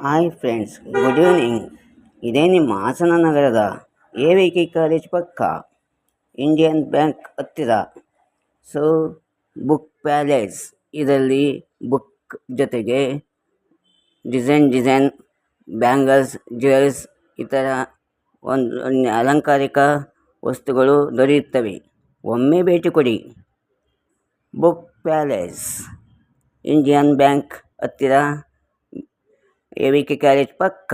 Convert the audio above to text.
Hi friends, good evening. ಇದೇ ನಿಮ್ಮ ಹಾಸನ ನಗರದ AVK ಕಾಲೇಜ್ ಪಕ್ಕ ಇಂಡಿಯನ್ ಬ್ಯಾಂಕ್ ಹತ್ತಿರ. ಸೊ ಬುಕ್ ಪ್ಯಾಲೇಸ್, ಇದರಲ್ಲಿ ಬುಕ್ ಜೊತೆಗೆ ಡಿಸೈನ್ ಬ್ಯಾಂಗಲ್ಸ್, ಜ್ಯುವೆಲ್ಸ್, ಇತರ ಒಂದು ಅಲಂಕಾರಿಕ ವಸ್ತುಗಳು ದೊರೆಯುತ್ತವೆ. ಒಮ್ಮೆ ಭೇಟಿ ಕೊಡಿ. ಬುಕ್ ಪ್ಯಾಲೇಸ್, ಇಂಡಿಯನ್ ಬ್ಯಾಂಕ್ ಹತ್ತಿರ, AVK ಕಾಲೇಜ್ ಪಕ್ಕ.